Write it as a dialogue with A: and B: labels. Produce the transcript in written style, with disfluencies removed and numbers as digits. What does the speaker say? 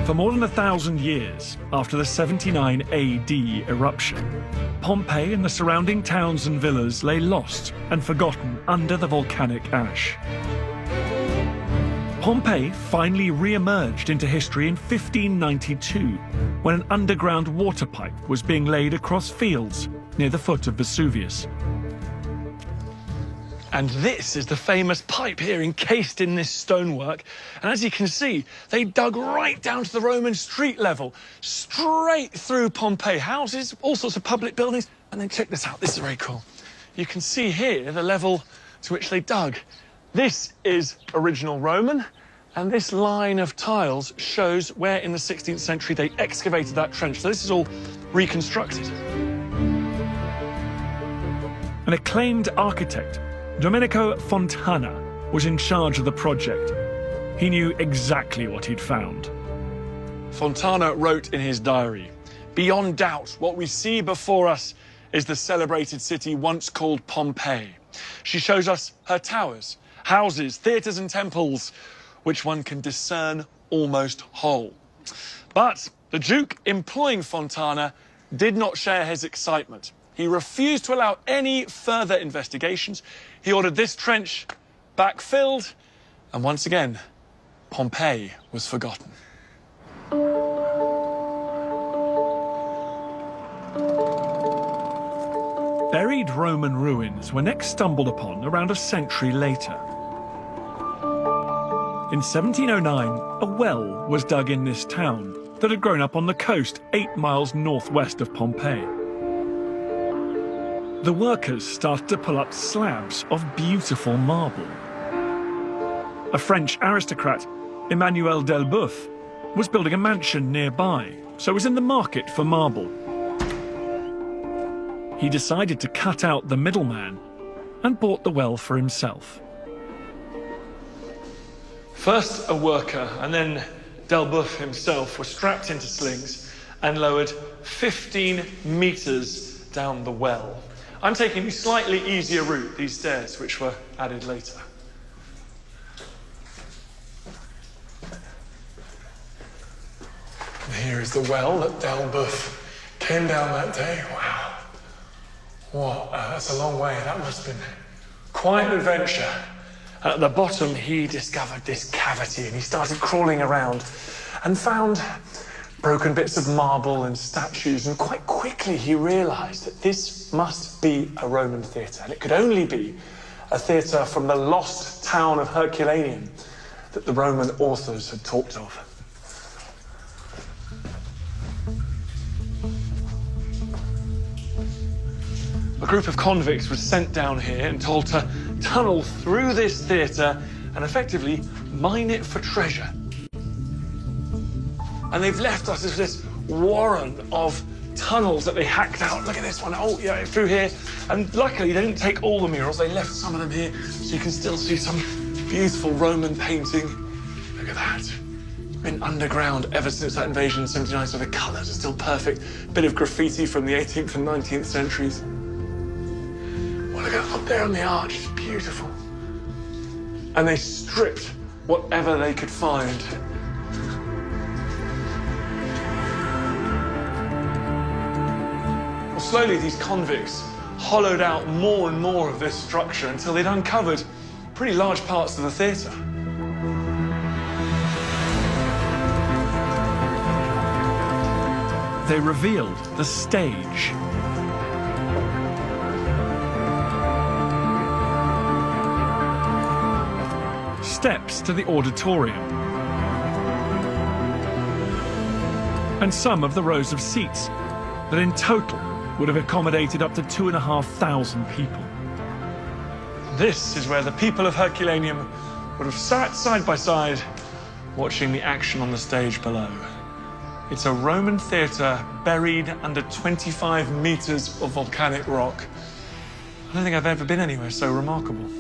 A: For more than 1,000 years after the 79 AD eruption, Pompeii and the surrounding towns and villas lay lost and forgotten under the volcanic ash. Pompeii finally re-emerged into history in 1592, when an underground water pipe was being laid across fields near the foot of Vesuvius. And this is the famous pipe here encased in this stonework. And as you can see, they dug right down to the Roman street level, straight through Pompeii. Houses, all sorts of public buildings. And then check this out, this is very cool. You can see here the level to which they dug. This is original Roman, and this line of tiles shows where in the 16th century they excavated that trench. So this is all reconstructed. An acclaimed architect, Domenico Fontana, was in charge of the project. He knew exactly what he'd found. Fontana wrote in his diary, "Beyond doubt, what we see before us is the celebrated city once called Pompeii. She shows us her towers, houses, theatres and temples, which one can discern almost whole." But the Duke, employing Fontana, did not share his excitement. He refused to allow any further investigations. He ordered this trench backfilled, and once again, Pompeii was forgotten. Buried Roman ruins were next stumbled upon around a century later. In 1709, a well was dug in this town that had grown up on the coast 8 miles northwest of Pompeii. The workers started to pull up slabs of beautiful marble. A French aristocrat, Emmanuel Delboeuf, was building a mansion nearby, so was in the market for marble. He decided to cut out the middleman and bought the well for himself. First a worker and then Delboeuf himself were strapped into slings and lowered 15 meters down the well. I'm taking the slightly easier route, these stairs, which were added later. And here is the well that Delboeuf came down that day. Wow. What? That's a long way. That must have been quite an adventure. At the bottom, he discovered this cavity and he started crawling around and found broken bits of marble and statues. And quite quickly, he realized that this must be a Roman theatre. And it could only be a theatre from the lost town of Herculaneum that the Roman authors had talked of. A group of convicts was sent down here and told to tunnel through this theatre and effectively mine it for treasure. And they've left us as this warren of tunnels that they hacked out. Look at this one. Oh, yeah, through here. And luckily, they didn't take all the murals. They left some of them here, so you can still see some beautiful Roman painting. Look at that. Been underground ever since that invasion in 79, so the colours are still perfect. Bit of graffiti from the 18th and 19th centuries. Well, look at up there on the arch, it's beautiful. And they stripped whatever they could find. Well, slowly these convicts hollowed out more and more of this structure until they'd uncovered pretty large parts of the theatre. They revealed the stage. Steps to the auditorium, and some of the rows of seats that in total would have accommodated up to 2,500 people. This is where the people of Herculaneum would have sat side by side watching the action on the stage below. It's a Roman theatre buried under 25 meters of volcanic rock. I don't think I've ever been anywhere so remarkable.